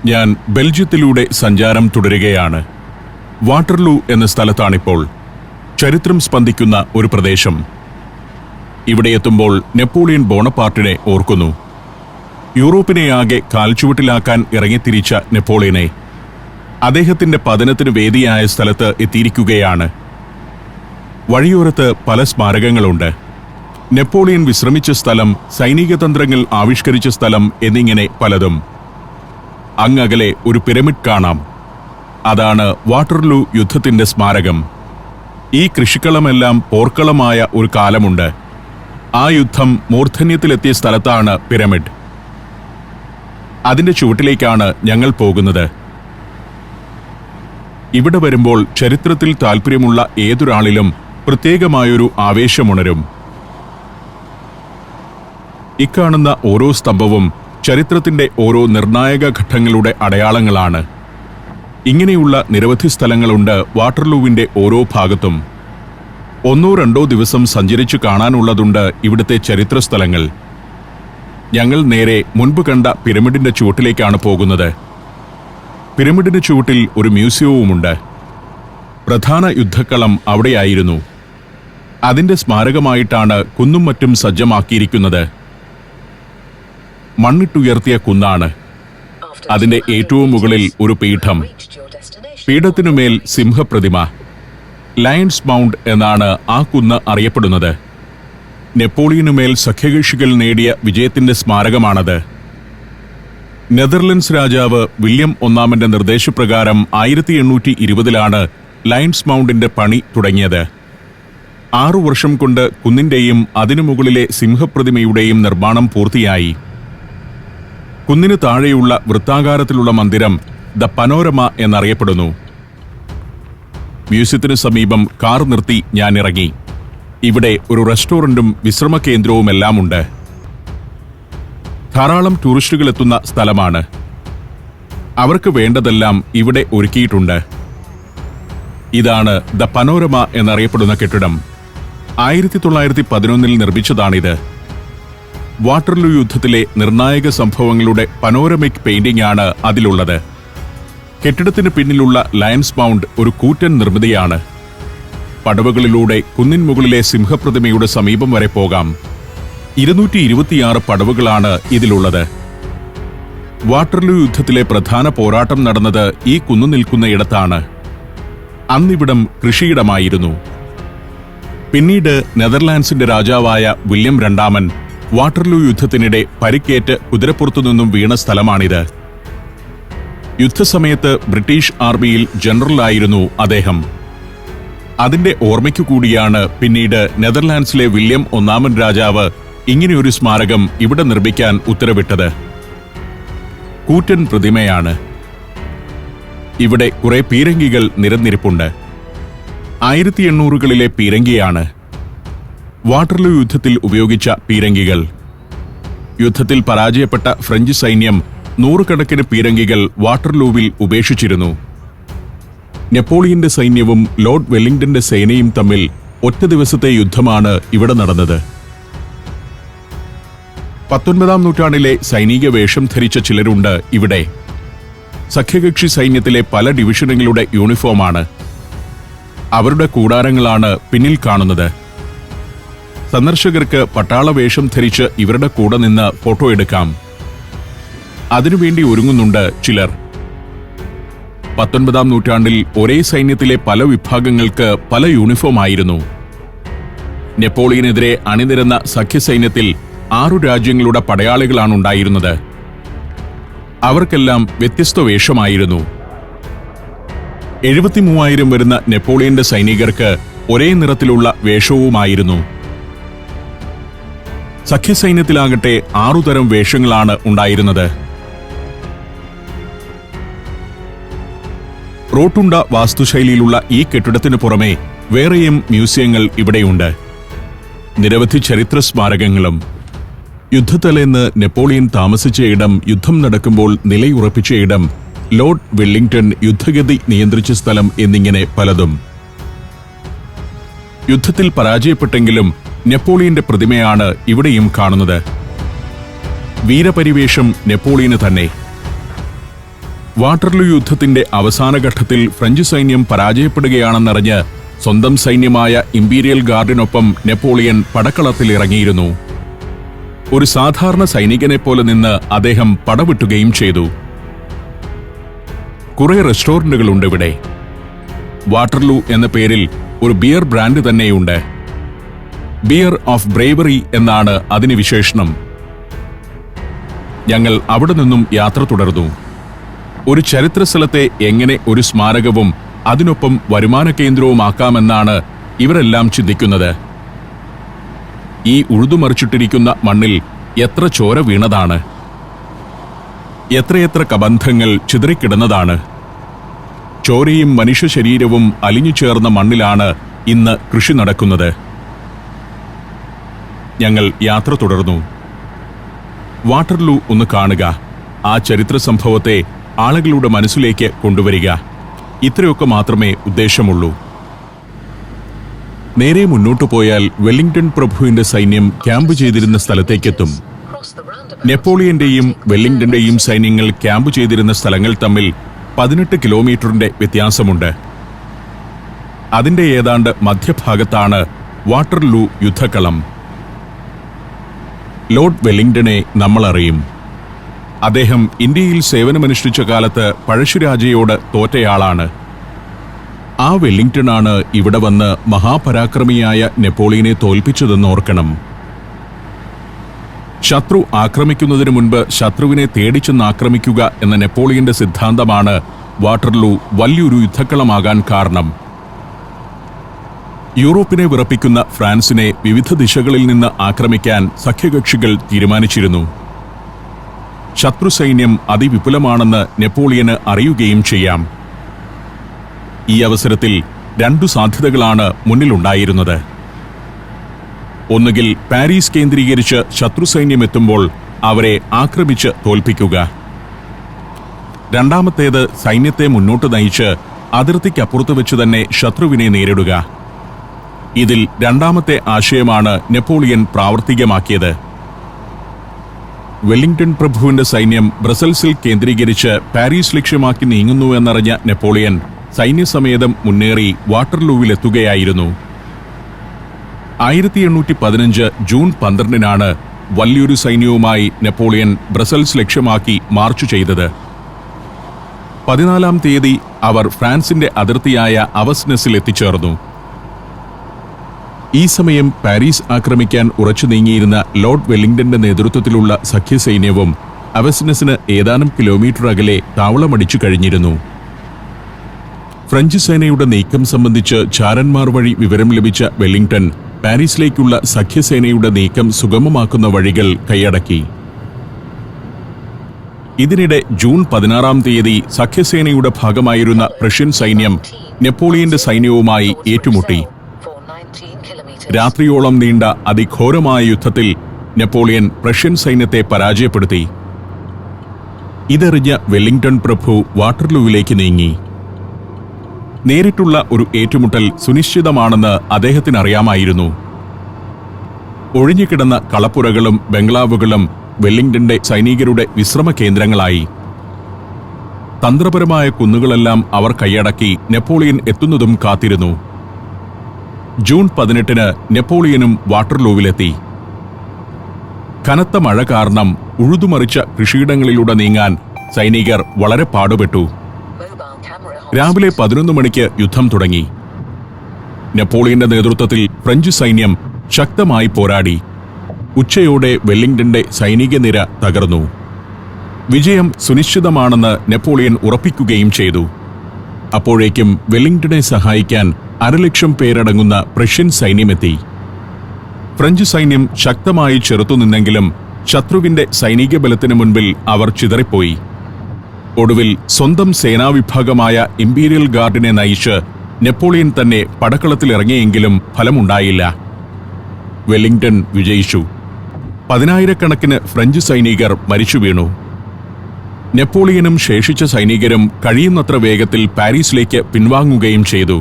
ഞാൻ ബെൽജിയത്തിലൂടെ സഞ്ചാരം തുടരുകയാണ്. വാട്ടർലൂ എന്ന സ്ഥലത്താണിപ്പോൾ. ചരിത്രം സ്പന്ദിക്കുന്ന ഒരു പ്രദേശം. ഇവിടെ എത്തുമ്പോൾ നെപ്പോളിയൻ ബോണപ്പാർട്ടിനെ ഓർക്കുന്നു. യൂറോപ്പിനെയാകെ കാൽച്ചുവട്ടിലാക്കാൻ ഇറങ്ങിത്തിരിച്ച നെപ്പോളിയനെ അദ്ദേഹത്തിന്റെ പതനത്തിന് വേദിയായ സ്ഥലത്ത് എത്തിയിരിക്കുകയാണ്. വഴിയോരത്ത് പല സ്മാരകങ്ങളുണ്ട്. നെപ്പോളിയൻ വിശ്രമിച്ച സ്ഥലം, സൈനിക തന്ത്രങ്ങൾ ആവിഷ്കരിച്ച സ്ഥലം എന്നിങ്ങനെ പലതും. അങ്ങകലെ ഒരു പിരമിഡ് കാണാം. അതാണ് വാട്ടർലൂ യുദ്ധത്തിന്റെ സ്മാരകം. ഈ കൃഷിക്കളമെല്ലാം പോർക്കളമായ ഒരു കാലമുണ്ട്. ആ യുദ്ധം മൂർധന്യത്തിലെത്തിയ സ്ഥലത്താണ് പിരമിഡ്. അതിന്റെ ചുവട്ടിലേക്കാണ് ഞങ്ങൾ പോകുന്നത്. ഇവിടെ വരുമ്പോൾ ചരിത്രത്തിൽ താൽപ്പര്യമുള്ള ഏതൊരാളിലും പ്രത്യേകമായൊരു ആവേശമുണരും. ഇക്കാണുന്ന ഓരോ സ്തംഭവും ചരിത്രത്തിന്റെ ഓരോ നിർണായക ഘട്ടങ്ങളുടെ അടയാളങ്ങളാണ്. ഇങ്ങനെയുള്ള നിരവധി സ്ഥലങ്ങളുണ്ട് വാട്ടർലൂവിന്റെ ഓരോ ഭാഗത്തും. 1-2 ദിവസം സഞ്ചരിച്ചു കാണാനുള്ളതുണ്ട് ഇവിടുത്തെ ചരിത്ര സ്ഥലങ്ങൾ. ഞങ്ങൾ നേരെ മുൻപ് കണ്ട പിരമിഡിന്റെ ചുവട്ടിലേക്കാണ് പോകുന്നത്. പിരമിഡിന് ചുവട്ടിൽ ഒരു മ്യൂസിയവുമുണ്ട്. പ്രധാന യുദ്ധക്കളം അവിടെയായിരുന്നു. അതിന്റെ സ്മാരകമായിട്ടാണ് കുന്നും മറ്റും സജ്ജമാക്കിയിരിക്കുന്നത്. മണ്ണിട്ടുയർത്തിയ കുന്നാണ്. അതിന്റെ ഏറ്റവും മുകളിൽ ഒരു പീഠം. പീഠത്തിനുമേൽ സിംഹപ്രതിമ. ലയൺസ് മൗണ്ട് എന്നാണ് ആ കുന്ന് അറിയപ്പെടുന്നത്. നെപ്പോളിയനുമേൽ സഖ്യകക്ഷികൾ നേടിയ വിജയത്തിന്റെ സ്മാരകമാണത്. നെതർലൻഡ്സ് രാജാവ് വില്യം ഒന്നാമന്റെ നിർദ്ദേശപ്രകാരം 1820 ലയൺസ് മൗണ്ടിന്റെ പണി തുടങ്ങിയത്. 6 വർഷം കൊണ്ട് കുന്നിന്റെയും അതിനു മുകളിലെ സിംഹപ്രതിമയുടെയും നിർമ്മാണം പൂർത്തിയായി. കുന്നിന് താഴെയുള്ള വൃത്താകാരത്തിലുള്ള മന്ദിരം ദ പനോരമ എന്നറിയപ്പെടുന്നു. മ്യൂസിയത്തിനു സമീപം കാർ നിർത്തി ഞാൻ ഇറങ്ങി. ഇവിടെ ഒരു റെസ്റ്റോറന്റും വിശ്രമ കേന്ദ്രവുമെല്ലാമുണ്ട്. ധാരാളം ടൂറിസ്റ്റുകൾ എത്തുന്ന സ്ഥലമാണ്. അവർക്ക് വേണ്ടതെല്ലാം ഇവിടെ ഒരുക്കിയിട്ടുണ്ട്. ഇതാണ് ദ പനോരമ എന്നറിയപ്പെടുന്ന കെട്ടിടം. 1911 നിർമ്മിച്ചതാണിത്. വാട്ടർലൂ യുദ്ധത്തിലെ നിർണായക സംഭവങ്ങളുടെ പനോരമിക് പെയിന്റിംഗ് ആണ് അതിലുള്ളത്. കെട്ടിടത്തിന് പിന്നിലുള്ള ലയൺസ് മൗണ്ട് ഒരു കൂറ്റൻ നിർമ്മിതിയാണ്. പടവുകളിലൂടെ കുന്നിൻ മുകളിലെ സിംഹപ്രതിമയുടെ സമീപം വരെ പോകാം. 226 പടവുകളാണ് ഇതിലുള്ളത്. വാട്ടർലൂ യുദ്ധത്തിലെ പ്രധാന പോരാട്ടം നടന്നത് ഈ കുന്നു നിൽക്കുന്ന ഇടത്താണ്. അന്നിവിടം കൃഷിയിടമായിരുന്നു. പിന്നീട് നെതർലാൻഡ്സിന്റെ രാജാവായ വില്യം രണ്ടാമൻ വാട്ടർലൂ യുദ്ധത്തിനിടെ പരിക്കേറ്റ് കുതിരപ്പുറത്തുനിന്നും വീണ സ്ഥലമാണിത്. യുദ്ധസമയത്ത് ബ്രിട്ടീഷ് ആർമിയിൽ ജനറലായിരുന്നു അദ്ദേഹം. അതിന്റെ ഓർമ്മയ്ക്കു കൂടിയാണ് പിന്നീട് നെതർലാൻഡ്സിലെ വില്യം ഒന്നാമൻ രാജാവ് ഇങ്ങനെയൊരു സ്മാരകം ഇവിടെ നിർമ്മിക്കാൻ ഉത്തരവിട്ടത്. കൂറ്റൻ പ്രതിമയാണ്. ഇവിടെ കുറെ പീരങ്കികൾ നിരന്നിരിപ്പുണ്ട്. 1800കളിലെ പീരങ്കിയാണ്. വാട്ടർലൂ യുദ്ധത്തിൽ ഉപയോഗിച്ച പീരങ്കികൾ. യുദ്ധത്തിൽ പരാജയപ്പെട്ട ഫ്രഞ്ച് സൈന്യം 100 കണക്കിന് പീരങ്കികൾ വാട്ടർലൂവിൽ ഉപേക്ഷിച്ചിരുന്നു. നെപ്പോളിയന്റെ സൈന്യവും ലോർഡ് വെല്ലിംഗ്ടന്റെ സേനയും തമ്മിൽ ഒറ്റ ദിവസത്തെ യുദ്ധമാണ് ഇവിടെ നടന്നത്. 19-ാം നൂറ്റാണ്ടിലെ സൈനിക വേഷം ധരിച്ച ചിലരുണ്ട് ഇവിടെ. സഖ്യകക്ഷി സൈന്യത്തിലെ പല ഡിവിഷനുകളുടെ യൂണിഫോമാണ്. അവരുടെ കൂടാരങ്ങളാണ് പിന്നിൽ കാണുന്നത്. സന്ദർശകർക്ക് പട്ടാള വേഷം ധരിച്ച് ഇവരുടെ കൂടെ നിന്ന് ഫോട്ടോ എടുക്കാം. അതിനുവേണ്ടി ഒരുങ്ങുന്നുണ്ട് ചിലർ. 19-ാം നൂറ്റാണ്ടിൽ ഒരേ സൈന്യത്തിലെ പല വിഭാഗങ്ങൾക്ക് പല യൂണിഫോം ആയിരുന്നു. നെപ്പോളിയനെതിരെ അണിനിരന്ന സഖ്യസൈന്യത്തിൽ 6 രാജ്യങ്ങളുടെ പടയാളികളാണുണ്ടായിരുന്നത്. അവർക്കെല്ലാം വ്യത്യസ്ത വേഷമായിരുന്നു. 73,000 വരുന്ന നെപ്പോളിയന്റെ സൈനികർക്ക് ഒരേ നിറത്തിലുള്ള വേഷവുമായിരുന്നു. സഖ്യസൈന്യത്തിലാകട്ടെ 6 തരം വേഷങ്ങളാണ് ഉണ്ടായിരുന്നത്. റോട്ടുണ്ട വാസ്തുശൈലിയിലുള്ള ഈ കെട്ടിടത്തിനു പുറമെ വേറെയും മ്യൂസിയങ്ങൾ ഇവിടെയുണ്ട്. നിരവധി ചരിത്ര സ്മാരകങ്ങളും. യുദ്ധത്തലേന്ന് നെപ്പോളിയൻ താമസിച്ച ഇടം, യുദ്ധം നടക്കുമ്പോൾ നിലയുറപ്പിച്ച ഇടം, ലോർഡ് വെല്ലിംഗ്ടൺ യുദ്ധഗതി നിയന്ത്രിച്ച സ്ഥലം എന്നിങ്ങനെ പലതും. യുദ്ധത്തിൽ പരാജയപ്പെട്ടെങ്കിലും നെപ്പോളിയന്റെ പ്രതിമയാണ് ഇവിടെയും കാണുന്നത്. വീരപരിവേഷം നെപ്പോളിയന് തന്നെ. വാട്ടർലൂ യുദ്ധത്തിന്റെ അവസാന ഘട്ടത്തിൽ ഫ്രഞ്ച് സൈന്യം പരാജയപ്പെടുകയാണെന്നറിഞ്ഞ് സ്വന്തം സൈന്യമായ ഇംപീരിയൽ ഗാർഡിനൊപ്പം നെപ്പോളിയൻ പടക്കളത്തിലിറങ്ങിയിരുന്നു. ഒരു സാധാരണ സൈനികനെ പോലെ നിന്ന് അദ്ദേഹം പടവിട്ടുകയും ചെയ്തു. കുറെ റെസ്റ്റോറന്റുകളുണ്ട് ഇവിടെ. വാട്ടർലൂ എന്ന പേരിൽ ഒരു ബിയർ ബ്രാൻഡ് തന്നെയുണ്ട്. ബിയർ ഓഫ് ബ്രേവറി എന്നാണ് അതിന് വിശേഷണം. ഞങ്ങൾ അവിടെ നിന്നും യാത്ര തുടർന്നു. ഒരു ചരിത്ര സ്ഥലത്തെ എങ്ങനെ ഒരു സ്മാരകവും അതിനൊപ്പം വരുമാന കേന്ദ്രവുമാക്കാമെന്നാണ് ഇവരെല്ലാം ചിന്തിക്കുന്നത്. ഈ ഉഴുതുമറിച്ചിട്ടിരിക്കുന്ന മണ്ണിൽ എത്ര ചോര വീണതാണ്, എത്രയെത്ര കബന്ധങ്ങൾ ചിതറിക്കിടന്നതാണ്. ചോരയും മനുഷ്യ ശരീരവും അലിഞ്ഞു ചേർന്ന മണ്ണിലാണ് ഇന്ന് കൃഷി നടക്കുന്നത്. ഞങ്ങൾ യാത്ര തുടർന്നു. വാട്ടർലൂ ഒന്ന് കാണുക, ആ ചരിത്ര സംഭവത്തെ ആളുകളുടെ മനസ്സിലേക്ക് കൊണ്ടുവരിക, ഇത്രയൊക്കെ മാത്രമേ ഉദ്ദേശമുള്ളൂ. നേരെ മുന്നോട്ടു പോയാൽ വെല്ലിംഗ്ടൺ പ്രഭുവിന്റെ സൈന്യം ക്യാമ്പ് ചെയ്തിരുന്ന സ്ഥലത്തേക്കെത്തും. നെപ്പോളിയന്റെയും വെല്ലിംഗ്ടന്റെയും സൈന്യങ്ങൾ ക്യാമ്പ് ചെയ്തിരുന്ന സ്ഥലങ്ങൾ തമ്മിൽ 18 കിലോമീറ്ററിന്റെ വ്യത്യാസമുണ്ട്. അതിന്റെ ഏതാണ്ട് മധ്യഭാഗത്താണ് വാട്ടർലൂ യുദ്ധക്കളം. ലോർഡ് വെല്ലിംഗ്ടനെ നമ്മൾ അറിയും. അദ്ദേഹം ഇന്ത്യയിൽ സേവനമനുഷ്ഠിച്ച കാലത്ത് പഴശ്ശിരാജയോട് തോറ്റയാളാണ്. ആ വെല്ലിംഗ്ടണാണ് ഇവിടെ വന്ന് മഹാപരാക്രമിയായ നെപ്പോളിയനെ തോൽപ്പിച്ചതെന്ന് ഓർക്കണം. ശത്രു ആക്രമിക്കുന്നതിനു മുൻപ് ശത്രുവിനെ തേടിച്ചെന്ന് ആക്രമിക്കുക എന്ന നെപ്പോളിയന്റെ സിദ്ധാന്തമാണ് വാട്ടർലൂ വലിയൊരു യുദ്ധക്കളമാകാൻ കാരണം. യൂറോപ്പിനെ വിറപ്പിക്കുന്ന ഫ്രാൻസിനെ വിവിധ ദിശകളിൽ നിന്ന് ആക്രമിക്കാൻ സഖ്യകക്ഷികൾ തീരുമാനിച്ചിരുന്നു. ശത്രു സൈന്യം അതിവിപുലമാണെന്ന് നെപ്പോളിയന് അറിയുകയും ചെയ്യാം. ഈ അവസരത്തിൽ 2 സാധ്യതകളാണ് മുന്നിലുണ്ടായിരുന്നത്. ഒന്നുകിൽ പാരീസ് കേന്ദ്രീകരിച്ച് ശത്രു സൈന്യം എത്തുമ്പോൾ അവരെ ആക്രമിച്ച് തോൽപ്പിക്കുക. രണ്ടാമത്തേത് സൈന്യത്തെ മുന്നോട്ട് നയിച്ച് അതിർത്തിക്കപ്പുറത്ത് വെച്ച് തന്നെ ശത്രുവിനെ നേരിടുക. ഇതിൽ രണ്ടാമത്തെ ആശയമാണ് നെപ്പോളിയൻ പ്രാവർത്തികമാക്കിയത്. വെല്ലിംഗ്ടൺ പ്രഭുവിന്റെ സൈന്യം ബ്രസൽസിൽ കേന്ദ്രീകരിച്ച് പാരീസ് ലക്ഷ്യമാക്കി നീങ്ങുന്നുവെന്നറിഞ്ഞ നെപ്പോളിയൻ സൈന്യസമേതം മുന്നേറി വാട്ടർലൂവിലെത്തുകയായിരുന്നു. 1815 ജൂൺ 12-നാണ് വലിയൊരു സൈന്യവുമായി നെപ്പോളിയൻ ബ്രസൽസ് ലക്ഷ്യമാക്കി മാർച്ച് ചെയ്തത്. 14-ാം തീയതി അവർ ഫ്രാൻസിന്റെ അതിർത്തിയായ അവസ്നസിൽ എത്തിച്ചേർന്നു. ഈ സമയം പാരീസ് ആക്രമിക്കാൻ ഉറച്ചു നീങ്ങിയിരുന്ന ലോർഡ് വെല്ലിംഗ്ടന്റെ നേതൃത്വത്തിലുള്ള സഖ്യസൈന്യവും അവസ്നസിന് ഏതാനും കിലോമീറ്റർ അകലെ താവളമടിച്ചു കഴിഞ്ഞിരുന്നു. ഫ്രഞ്ച് സേനയുടെ നീക്കം സംബന്ധിച്ച് ചാരന്മാർ വഴി വിവരം ലഭിച്ച വെല്ലിംഗ്ടൺ പാരീസിലേക്കുള്ള സഖ്യസേനയുടെ നീക്കം സുഗമമാക്കുന്ന വഴികൾ കൈയടക്കി. ഇതിനിടെ ജൂൺ 16-ാം തീയതി സഖ്യസേനയുടെ ഭാഗമായിരുന്ന പ്രഷ്യൻ സൈന്യം നെപ്പോളിയന്റെ സൈന്യവുമായി ഏറ്റുമുട്ടി. രാത്രിയോളം നീണ്ട അതിഘോരമായ യുദ്ധത്തിൽ നെപ്പോളിയൻ പ്രഷ്യൻ സൈന്യത്തെ പരാജയപ്പെടുത്തി. ഇതറിഞ്ഞ വെല്ലിംഗ്ടൺ പ്രഭു വാട്ടർലൂവിലേക്ക് നീങ്ങി. നേരിട്ടുള്ള ഒരു ഏറ്റുമുട്ടൽ സുനിശ്ചിതമാണെന്ന് അദ്ദേഹത്തിന് അറിയാമായിരുന്നു. ഒഴിഞ്ഞുകിടന്ന കളപ്പുരകളും ബംഗ്ലാവുകളും വെല്ലിംഗ്ടന്റെ സൈനികരുടെ വിശ്രമ കേന്ദ്രങ്ങളായി. തന്ത്രപരമായ കുന്നുകളെല്ലാം അവർ കൈയടക്കി നെപ്പോളിയൻ എത്തുന്നതും കാത്തിരുന്നു. ജൂൺ 18-ന് നെപ്പോളിയനും വാട്ടർലൂവിലെത്തി. കനത്ത മഴ കാരണം ഉഴുതുമറിച്ച കൃഷിയിടങ്ങളിലൂടെ നീങ്ങാൻ സൈനികർ വളരെ പാടുപെട്ടു. രാവിലെ 11 മണിക്ക് യുദ്ധം തുടങ്ങി. നെപ്പോളിയന്റെ നേതൃത്വത്തിൽ ഫ്രഞ്ച് സൈന്യം ശക്തമായി പോരാടി. ഉച്ചയോടെ വെല്ലിംഗ്ടന്റെ സൈനിക നിര തകർന്നു. വിജയം സുനിശ്ചിതമാണെന്ന് നെപ്പോളിയൻ ഉറപ്പിക്കുകയും ചെയ്തു. അപ്പോഴേക്കും വെല്ലിംഗ്ടനെ സഹായിക്കാൻ 1,00,000 പേരടങ്ങുന്ന പ്രഷ്യൻ സൈന്യമെത്തി. ഫ്രഞ്ച് സൈന്യം ശക്തമായി ചെറുത്തുനിന്നെങ്കിലും ശത്രുവിന്റെ സൈനിക ബലത്തിനു മുൻപിൽ അവർ ചിതറിപ്പോയി. ഒടുവിൽ സ്വന്തം സേനാവിഭാഗമായ ഇംപീരിയൽ ഗാർഡിനെ നയിച്ച് നെപ്പോളിയൻ തന്നെ പടക്കളത്തിലിറങ്ങിയെങ്കിലും ഫലമുണ്ടായില്ല. വെല്ലിംഗ്ടൺ വിജയിച്ചു. 10,000-കണക്കിന് ഫ്രഞ്ച് സൈനികർ മരിച്ചു വീണു. നെപ്പോളിയനും ശേഷിച്ച സൈനികരും കഴിയുന്നത്ര വേഗത്തിൽ പാരീസിലേക്ക് പിൻവാങ്ങുകയും ചെയ്തു.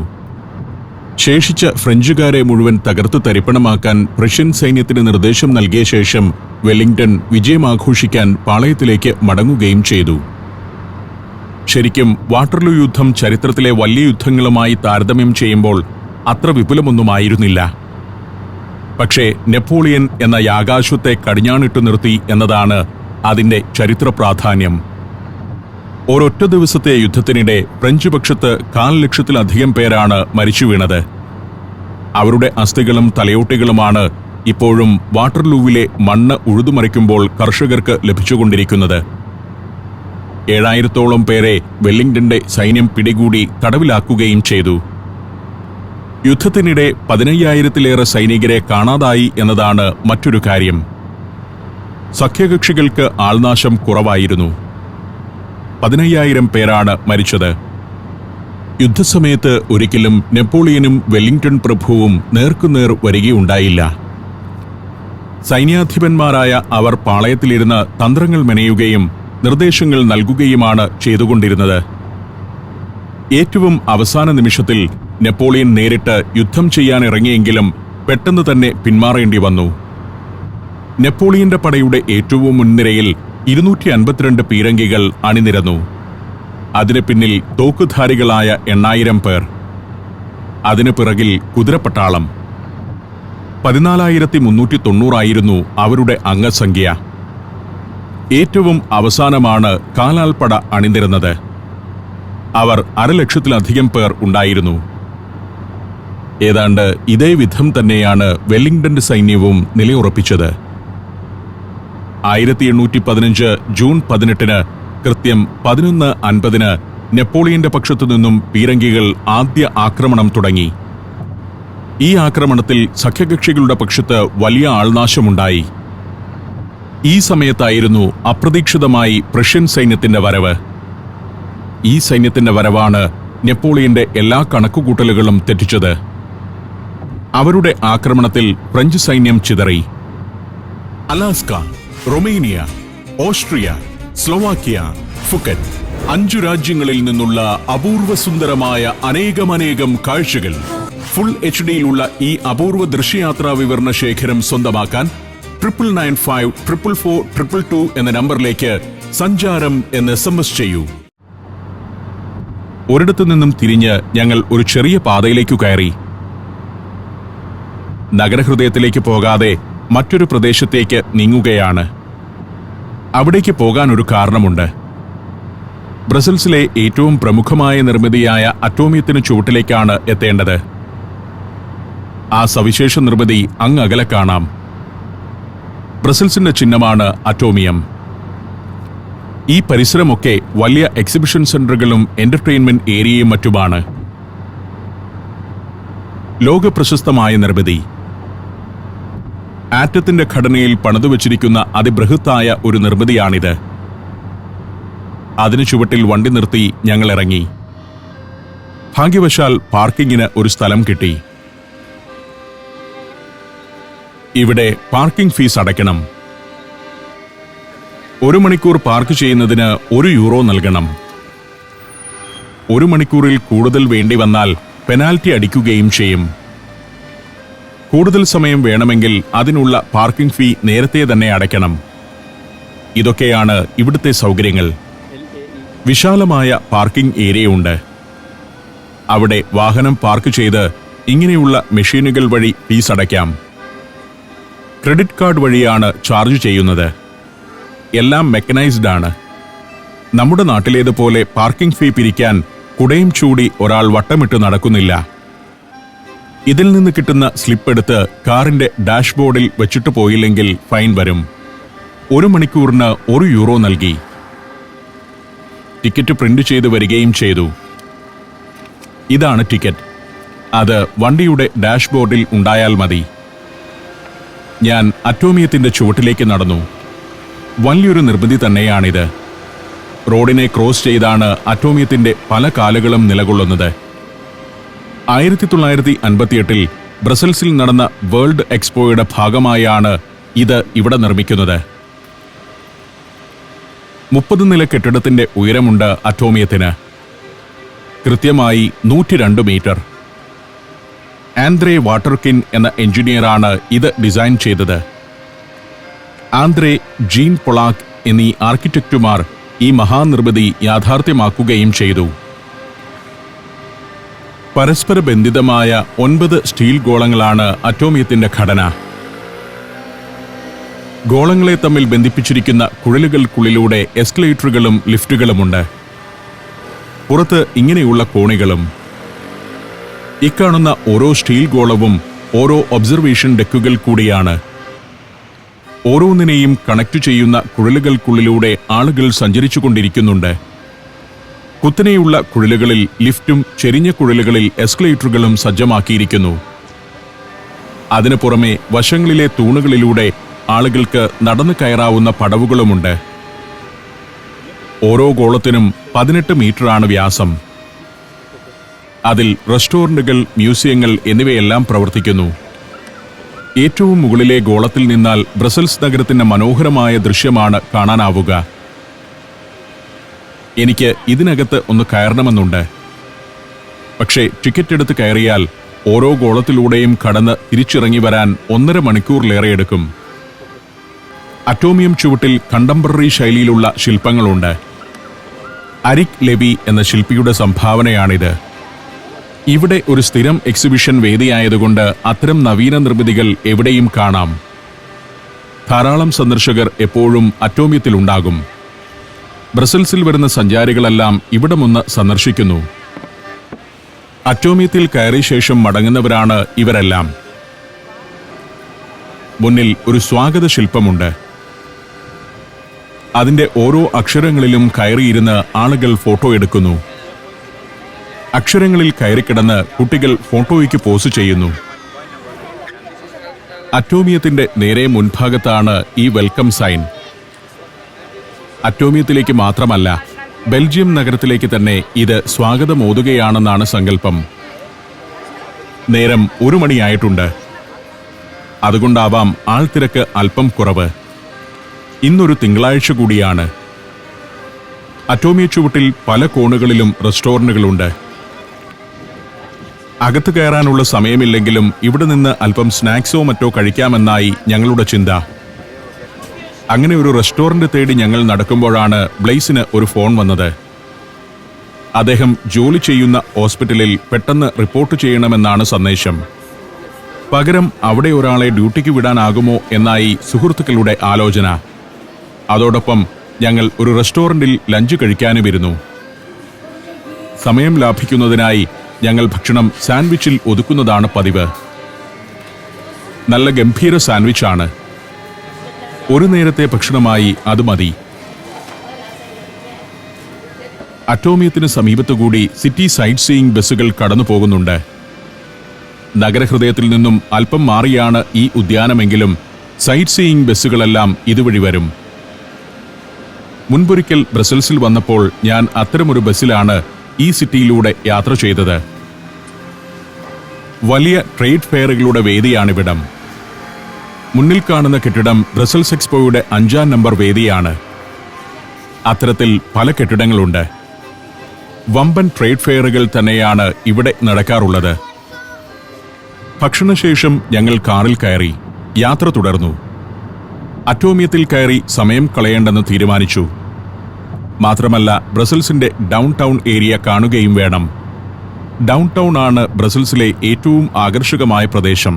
ശേഷിച്ച ഫ്രഞ്ചുകാരെ മുഴുവൻ തകർത്ത് തരിപ്പണമാക്കാൻ പ്രഷ്യൻ സൈന്യത്തിന് നിർദ്ദേശം നൽകിയ ശേഷം വെല്ലിംഗ്ടൺ വിജയമാഘോഷിക്കാൻ പാളയത്തിലേക്ക് മടങ്ങുകയും ചെയ്തു. ശരിക്കും വാട്ടർലൂ യുദ്ധം ചരിത്രത്തിലെ വലിയ യുദ്ധങ്ങളുമായി താരതമ്യം ചെയ്യുമ്പോൾ അത്ര വിപുലമൊന്നുമായിരുന്നില്ല. പക്ഷേ നെപ്പോളിയൻ എന്ന യാഗാശ്വത്തെ കടിഞ്ഞാണിട്ടു നിർത്തി എന്നതാണ് അതിന്റെ ചരിത്ര പ്രാധാന്യം. ഒരൊറ്റ ദിവസത്തെ യുദ്ധത്തിനിടെ ഫ്രഞ്ച് പക്ഷത്ത് 1/4 ലക്ഷത്തിലധികം പേരാണ് മരിച്ചു വീണത്. അവരുടെ അസ്ഥികളും തലയോട്ടികളുമാണ് ഇപ്പോഴും വാട്ടർലൂവിലെ മണ്ണ് ഉഴുതുമറിക്കുമ്പോൾ കർഷകർക്ക് ലഭിച്ചുകൊണ്ടിരിക്കുന്നത്. 7000-ഓളം പേരെ വെല്ലിംഗ്ടന്റെ സൈന്യം പിടികൂടി തടവിലാക്കുകയും ചെയ്തു. യുദ്ധത്തിനിടെ 15,000-ലേറെ സൈനികരെ കാണാതായി എന്നതാണ് മറ്റൊരു കാര്യം. സഖ്യകക്ഷികൾക്ക് ആൾനാശം കുറവായിരുന്നു. 15,000 പേരാണ് മരിച്ചത്. യുദ്ധസമയത്ത് ഒരിക്കലും നെപ്പോളിയനും വെല്ലിംഗ്ടൺ പ്രഭുവും നേർക്കുനേർ വരികയുണ്ടായില്ല. സൈന്യാധിപന്മാരായ അവർ പാളയത്തിലിരുന്ന് തന്ത്രങ്ങൾ മെനയുകയും നിർദ്ദേശങ്ങൾ നൽകുകയുമാണ് ചെയ്തുകൊണ്ടിരുന്നത്. ഏറ്റവും അവസാന നിമിഷത്തിൽ നെപ്പോളിയൻ നേരിട്ട് യുദ്ധം ചെയ്യാനിറങ്ങിയെങ്കിലും പെട്ടെന്ന് തന്നെ പിന്മാറേണ്ടി വന്നു. നെപ്പോളിയന്റെ പടയുടെ ഏറ്റവും മുൻനിരയിൽ 252 പീരങ്കികൾ അണിനിരന്നു. അതിനു പിന്നിൽ തോക്കുധാരികളായ 8000 പേർ. അതിനു പിറകിൽ കുതിരപ്പട്ടാളം. 14,390 ആയിരുന്നു അവരുടെ അംഗസംഖ്യ. ഏറ്റവും അവസാനമാണ് കാലാൽപ്പട അണിനിരന്നത്. അവർ 1,00,000-ലധികം പേർ ഉണ്ടായിരുന്നു. ഏതാണ്ട് ഇതേ വിധം തന്നെയാണ് വെല്ലിംഗ്ടന്റെ സൈന്യവും നിലയുറപ്പിച്ചത്. 1815 ജൂൺ 18 കൃത്യം 11:50 നെപ്പോളിയന്റെ പക്ഷത്തുനിന്നും പീരങ്കികൾ ആദ്യ ആക്രമണം തുടങ്ങി. ഈ ആക്രമണത്തിൽ സഖ്യകക്ഷികളുടെ പക്ഷത്ത് വലിയ ആൾനാശമുണ്ടായി. ഈ സമയത്തായിരുന്നു അപ്രതീക്ഷിതമായി പ്രഷ്യൻ സൈന്യത്തിന്റെ വരവ്. ഈ സൈന്യത്തിന്റെ വരവാണ് നെപ്പോളിയന്റെ എല്ലാ കണക്കുകൂട്ടലുകളും തെറ്റിച്ചത്. അവരുടെ ആക്രമണത്തിൽ ഫ്രഞ്ച് സൈന്യം ചിതറി. Alaska, Romania, Austria, Slovakia, Phuket 5 രാജ്യങ്ങളിൽ നിന്നുള്ള അപൂർവ സുന്ദരമായ അനേകം കാഴ്ചകൾ. ഫുൾ HD-യിലുള്ള ഈ അപൂർവ ദൃശ്യയാത്രാ വിവരണ ശേഖരം സ്വന്തമാക്കാൻ 99544422 എന്ന നമ്പറിലേക്ക് സഞ്ചാരം എന്ന് SMS ചെയ്യൂ. ഒരിടത്തു നിന്നും തിരിഞ്ഞ് ഞങ്ങൾ ഒരു ചെറിയ പാതയിലേക്കു കയറി. നഗരഹൃദയത്തിലേക്ക് പോകാതെ മറ്റൊരു പ്രദേശത്തേക്ക് നീങ്ങുകയാണ്. അവിടേക്ക് പോകാൻ ഒരു കാരണമുണ്ട്. ബ്രസൽസിലെ ഏറ്റവും പ്രമുഖമായ നിർമ്മിതിയായ അറ്റോമിയത്തിന് ചുവട്ടിലേക്കാണ് എത്തേണ്ടത്. ആ സവിശേഷ നിർമ്മിതി അങ്ങകലെ കാണാം. ബ്രസൽസിന്റെ ചിഹ്നമാണ് അറ്റോമിയം. ഈ പരിസരമൊക്കെ വലിയ എക്സിബിഷൻ സെന്ററുകളും എന്റർടൈൻമെന്റ് ഏരിയയും മറ്റുമാണ്. ലോകപ്രശസ്തമായ നിർമ്മിതി. ആറ്റത്തിന്റെ ഘടനയിൽ പണിതുവച്ചിരിക്കുന്ന അതിബൃഹത്തായ ഒരു നിർമ്മിതിയാണിത്. അതിനു ചുവട്ടിൽ വണ്ടി നിർത്തി ഞങ്ങൾ ഇറങ്ങി. ഭാഗ്യവശാൽ പാർക്കിങ്ങിന് ഒരു സ്ഥലം കിട്ടി. ഇവിടെ പാർക്കിംഗ് ഫീസ് അടയ്ക്കണം. 1 മണിക്കൂർ പാർക്ക് ചെയ്യുന്നതിന് €1 നൽകണം. 1 മണിക്കൂറിൽ കൂടുതൽ വേണ്ടി വന്നാൽ പെനാൽറ്റി അടിക്കുകയും ചെയ്യും. കൂടുതൽ സമയം വേണമെങ്കിൽ അതിനുള്ള പാർക്കിംഗ് ഫീ നേരത്തെ തന്നെ അടയ്ക്കണം. ഇതൊക്കെയാണ് ഇവിടുത്തെ സൗകര്യങ്ങൾ. വിശാലമായ പാർക്കിംഗ് ഏരിയയുണ്ട്. അവിടെ വാഹനം പാർക്ക് ചെയ്ത് ഇങ്ങനെയുള്ള മെഷീനുകൾ വഴി ഫീസ് അടയ്ക്കാം. ക്രെഡിറ്റ് കാർഡ് വഴിയാണ് ചാർജ് ചെയ്യുന്നത്. എല്ലാം മെക്കനൈസ്ഡ് ആണ്. നമ്മുടെ നാട്ടിലേതുപോലെ പാർക്കിംഗ് ഫീ പിരിക്കാൻ കുടയും ചൂടി ഒരാൾ വട്ടമിട്ട് നടക്കുന്നില്ല. ഇതിൽ നിന്ന് കിട്ടുന്ന സ്ലിപ്പ് എടുത്ത് കാറിന്റെ ഡാഷ്ബോർഡിൽ വെച്ചിട്ട് പോയില്ലെങ്കിൽ ഫൈൻ വരും. 1 മണിക്കൂറിന് €1 നൽകി. ടിക്കറ്റ് പ്രിന്റ് ചെയ്ത് വരികയും ചെയ്തു. ഇതാണ് ടിക്കറ്റ്. അത് വണ്ടിയുടെ ഡാഷ്ബോർഡിൽ ഉണ്ടായാൽ മതി. ഞാൻ അറ്റോമിയത്തിന്റെ ചുവട്ടിലേക്ക് നടന്നു. വലിയൊരു നിർമ്മിതി തന്നെയാണിത്. റോഡിനെ ക്രോസ് ചെയ്താണ് അറ്റോമിയത്തിന്റെ പല കാലുകളും നിലകൊള്ളുന്നത്. 1958 ബ്രസൽസിൽ നടന്ന വേൾഡ് എക്സ്പോയുടെ ഭാഗമായാണ് ഇത് ഇവിടെ നിർമ്മിക്കുന്നത്. 30 നില കെട്ടിടത്തിന്റെ ഉയരമുണ്ട് അറ്റോമിയത്തിന്. കൃത്യമായി 102 മീറ്റർ. ആന്ദ്രേ വാട്ടർകിൻ എന്ന എഞ്ചിനീയറാണ് ഇത് ഡിസൈൻ ചെയ്തത്. ആന്ദ്രേ, ജീൻ പൊളാക്ക് എന്നീ ആർക്കിടെക്റ്റുമാർ ഈ മഹാനിർമ്മിതി യാഥാർത്ഥ്യമാക്കുകയും ചെയ്തു. പരസ്പര ബന്ധിതമായ 9 സ്റ്റീൽ ഗോളങ്ങളാണ് അറ്റോമിയത്തിന്റെ ഘടന. ഗോളങ്ങളെ തമ്മിൽ ബന്ധിപ്പിച്ചിരിക്കുന്ന കുഴലുകൾക്കുള്ളിലൂടെ എസ്കലേറ്ററുകളും ലിഫ്റ്റുകളുമുണ്ട്. പുറത്ത് ഇങ്ങനെയുള്ള കോണികളും. ഇക്കാണുന്ന ഓരോ സ്റ്റീൽ ഗോളവും ഓരോ ഒബ്സർവേഷൻ ഡെക്കുകൾ കൂടിയാണ്. ഓരോന്നിനെയും കണക്ട് ചെയ്യുന്ന കുഴലുകൾക്കുള്ളിലൂടെ ആളുകൾ സഞ്ചരിച്ചുകൊണ്ടിരിക്കുന്നുണ്ട്. കുത്തനെയുള്ള കുഴലുകളിൽ ലിഫ്റ്റും ചെരിഞ്ഞ കുഴലുകളിൽ എസ്കലേറ്ററുകളും സജ്ജമാക്കിയിരിക്കുന്നു. അതിനു പുറമെ വശങ്ങളിലെ തൂണുകളിലൂടെ ആളുകൾക്ക് നടന്നു കയറാവുന്ന പടവുകളുമുണ്ട്. ഓരോ ഗോളത്തിനും 18 മീറ്ററാണ് വ്യാസം. അതിൽ റെസ്റ്റോറന്റുകൾ, മ്യൂസിയങ്ങൾ എന്നിവയെല്ലാം പ്രവർത്തിക്കുന്നു. ഏറ്റവും മുകളിലെ ഗോളത്തിൽ നിന്നാൽ ബ്രസൽസ് നഗരത്തിന്റെ മനോഹരമായ ദൃശ്യമാണ് കാണാനാവുക. എനിക്ക് ഇതിനകത്ത് ഒന്ന് കയറണമെന്നുണ്ട്. പക്ഷേ ടിക്കറ്റ് എടുത്ത് കയറിയാൽ ഓരോ ഗോളത്തിലൂടെയും കടന്ന് തിരിച്ചിറങ്ങി വരാൻ 1.5 മണിക്കൂറിലേറെ എടുക്കും. അറ്റോമിയം ചുവട്ടിൽ കണ്ടംപററി ശൈലിയിലുള്ള ശില്പങ്ങളുണ്ട്. അരിക് ലെവി എന്ന ശില്പിയുടെ സംഭാവനയാണിത്. ഇവിടെ ഒരു സ്ഥിരം എക്സിബിഷൻ വേദിയായതുകൊണ്ട് അത്തരം നവീന നിർമ്മിതികൾ എവിടെയും കാണാം. ധാരാളം സന്ദർശകർ എപ്പോഴും അറ്റോമിയത്തിലുണ്ടാകും. ബ്രസൽസിൽ വരുന്ന സഞ്ചാരികളെല്ലാം ഇവിടമൊന്ന് സന്ദർശിക്കുന്നു. അറ്റോമിയത്തിൽ കയറിയ ശേഷം മടങ്ങുന്നവരാണ് ഇവരെല്ലാം. മുന്നിൽ ഒരു സ്വാഗത ശില്പമുണ്ട്. അതിന്റെ ഓരോ അക്ഷരങ്ങളിലും കയറിയിരുന്ന് ആളുകൾ ഫോട്ടോ എടുക്കുന്നു. അക്ഷരങ്ങളിൽ കയറിക്കിടന്ന് കുട്ടികൾ ഫോട്ടോയ്ക്ക് പോസ് ചെയ്യുന്നു. അറ്റോമിയത്തിന്റെ നേരെ മുൻഭാഗത്താണ് ഈ വെൽക്കം സൈൻ. അറ്റോമിയത്തിലേക്ക് മാത്രമല്ല, ബെൽജിയം നഗരത്തിലേക്ക് തന്നെ ഇത് സ്വാഗതമോതുകയാണെന്നാണ് സങ്കല്പം. നേരം 1 മണിയായിട്ടുണ്ട്. അതുകൊണ്ടാവാം ആൾത്തിരക്ക് അല്പം കുറവ്. ഇന്നൊരു തിങ്കളാഴ്ച കൂടിയാണ്. അറ്റോമിയ ചുവട്ടിൽ പല കോണുകളിലും റെസ്റ്റോറന്റുകളുണ്ട്. അകത്ത് കയറാനുള്ള സമയമില്ലെങ്കിലും ഇവിടെ നിന്ന് അല്പം സ്നാക്സോ മറ്റോ കഴിക്കാമെന്നായി ഞങ്ങളുടെ ചിന്ത. അങ്ങനെ ഒരു റെസ്റ്റോറന്റ് തേടി ഞങ്ങൾ നടക്കുമ്പോഴാണ് ബ്ലെയ്സിന് ഒരു ഫോൺ വന്നത്. അദ്ദേഹം ജോലി ചെയ്യുന്ന ഹോസ്പിറ്റലിൽ പെട്ടെന്ന് റിപ്പോർട്ട് ചെയ്യണമെന്നാണ് സന്ദേശം. പകരം അവിടെ ഒരാളെ ഡ്യൂട്ടിക്ക് വിടാനാകുമോ എന്നായി സുഹൃത്തുക്കളുടെ ആലോചന. അതോടൊപ്പം ഞങ്ങൾ ഒരു റെസ്റ്റോറന്റിൽ ലഞ്ച് കഴിക്കാനുമിരുന്നു. സമയം ലാഭിക്കുന്നതിനായി ഞങ്ങൾ ഭക്ഷണം സാൻഡ്വിച്ചിൽ ഒതുക്കുന്നതാണ് പതിവ്. നല്ല ഗംഭീര സാൻഡ്വിച്ചാണ്. ഒരു നേരത്തെ ഭക്ഷണമായി അത് മതി. അറ്റോമിയത്തിന് സമീപത്തുകൂടി സിറ്റി സൈറ്റ് സീയിങ് ബസ്സുകൾ കടന്നു പോകുന്നുണ്ട്. നഗരഹൃദയത്തിൽ നിന്നും അല്പം മാറിയാണ് ഈ ഉദ്യാനമെങ്കിലും സൈറ്റ് സീയിങ് ബസ്സുകളെല്ലാം ഇതുവഴി വരും. മുൻപൊരിക്കൽ ബ്രസൽസിൽ വന്നപ്പോൾ ഞാൻ അത്തരമൊരു ബസ്സിലാണ് ഈ സിറ്റിയിലൂടെ യാത്ര ചെയ്തത്. വലിയ ട്രേഡ് ഫെയറുകളുടെ വേദിയാണിവിടം. മുന്നിൽ കാണുന്ന കെട്ടിടം ബ്രസൽസ് എക്സ്പോയുടെ 5-ാം നമ്പർ വേദിയാണ്. അത്തരത്തിൽ പല കെട്ടിടങ്ങളുണ്ട്. വമ്പൻ ട്രേഡ് ഫെയറുകൾ തന്നെയാണ് ഇവിടെ നടക്കാറുള്ളത്. ഭക്ഷണശേഷം ഞങ്ങൾ കാറിൽ കയറി യാത്ര തുടർന്നു. അറ്റോമിയത്തിൽ കയറി സമയം കളയേണ്ടെന്ന് തീരുമാനിച്ചു. മാത്രമല്ല, ബ്രസൽസിന്റെ ഡൗൺ ടൗൺ ഏരിയ കാണുകയും വേണം. ഡൗൺ ടൗൺ ആണ് ബ്രസൽസിലെ ഏറ്റവും ആകർഷകമായ പ്രദേശം.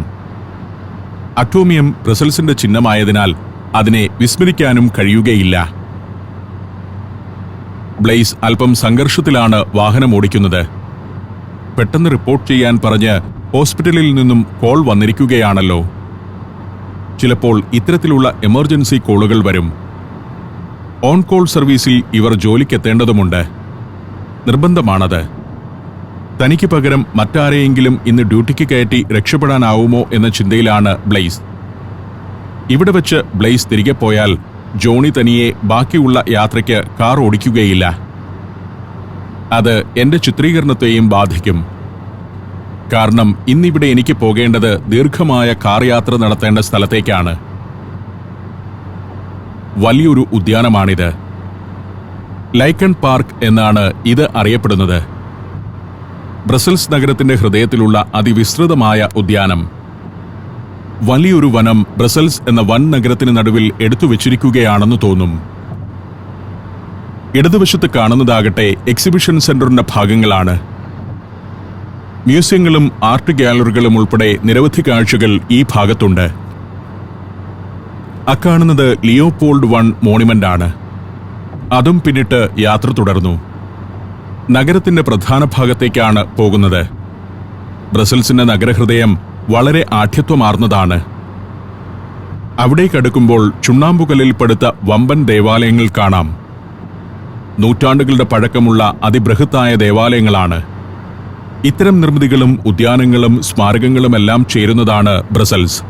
അറ്റോമിയം ബ്രസൽസിന്റെ ചിഹ്നമായതിനാൽ അതിനെ വിസ്മരിക്കാനും കഴിയുകയില്ല. ബ്ലെയ്സ് അല്പം സംഘർഷത്തിലാണ് വാഹനം ഓടിക്കുന്നത്. പെട്ടെന്ന് റിപ്പോർട്ട് ചെയ്യാൻ പറഞ്ഞ് ഹോസ്പിറ്റലിൽ നിന്നും കോൾ വന്നിരിക്കുകയാണല്ലോ. ചിലപ്പോൾ ഇത്തരത്തിലുള്ള എമർജൻസി കോളുകൾ വരും. ഓൺ കോൾ സർവീസിൽ ഇവർ ജോലിക്കെത്തേണ്ടതുമുണ്ട്. നിർബന്ധമാണത്. തനിക്ക് പകരം മറ്റാരെയെങ്കിലും ഇന്ന് ഡ്യൂട്ടിക്ക് കയറ്റി രക്ഷപ്പെടാനാവുമോ എന്ന ചിന്തയിലാണ് ബ്ലെയ്സ്. ഇവിടെ വെച്ച് ബ്ലെയ്സ് തിരികെ പോയാൽ ജോണി തനിയെ ബാക്കിയുള്ള യാത്രയ്ക്ക് കാർ ഓടിക്കുകയില്ല. അത് എന്റെ ചിത്രീകരണത്തെയും ബാധിക്കും. കാരണം ഇന്നിവിടെ എനിക്ക് പോകേണ്ടത് ദീർഘമായ കാർ യാത്ര നടത്തേണ്ട സ്ഥലത്തേക്കാണ്. വലിയൊരു ഉദ്യാനമാണിത്. ലൈക്കൺ പാർക്ക് എന്നാണ് ഇത് അറിയപ്പെടുന്നത്. ബ്രസൽസ് നഗരത്തിന്റെ ഹൃദയത്തിലുള്ള അതിവിസ്തൃതമായ ഉദ്യാനം. വലിയൊരു വനം ബ്രസൽസ് എന്ന വൻ നഗരത്തിന് നടുവിൽ എടുത്തുവച്ചിരിക്കുകയാണെന്ന് തോന്നും. ഇടതുവശത്ത് കാണുന്നതാകട്ടെ എക്സിബിഷൻ സെന്ററിന്റെ ഭാഗങ്ങളാണ്. മ്യൂസിയങ്ങളും ആർട്ട് ഗാലറികളും ഉൾപ്പെടെ നിരവധി കാഴ്ചകൾ ഈ ഭാഗത്തുണ്ട്. അക്കാണുന്നത് ലിയോപോൾഡ് I മോണിമെന്റ് ആണ്. അതും പിന്നിട്ട് യാത്ര തുടർന്നു. നഗരത്തിന്റെ പ്രധാന ഭാഗത്തേക്കാണ് പോകുന്നത്. ബ്രസൽസിന്റെ നഗരഹൃദയം വളരെ ആഢ്യത്വമാർന്നതാണ്. അവിടേക്കടുക്കുമ്പോൾ ചുണ്ണാമ്പുകല്ലിൽ പടുത്ത വമ്പൻ ദേവാലയങ്ങൾ കാണാം. നൂറ്റാണ്ടുകളുടെ പഴക്കമുള്ള അതിബൃഹത്തായ ദേവാലയങ്ങളാണ്. ഇത്തരം നിർമ്മിതികളും ഉദ്യാനങ്ങളും സ്മാരകങ്ങളുമെല്ലാം ചേരുന്നതാണ് ബ്രസൽസ്.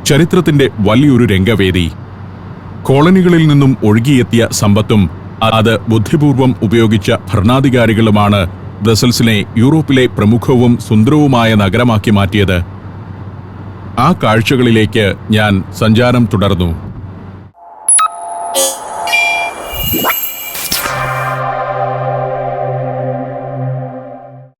ചരിത്രത്തിന്റെ വലിയൊരു രംഗവേദി. കോളനികളിൽ നിന്നും ഒഴുകിയെത്തിയ സമ്പത്തും അത് ബുദ്ധിപൂർവം ഉപയോഗിച്ച ഭരണാധികാരികളുമാണ് ബ്രസൽസിനെ യൂറോപ്പിലെ പ്രമുഖവും സുന്ദരവുമായ നഗരമാക്കി മാറ്റിയത്. ആ കാഴ്ചകളിലേക്ക് ഞാൻ സഞ്ചാരം തുടർന്നു.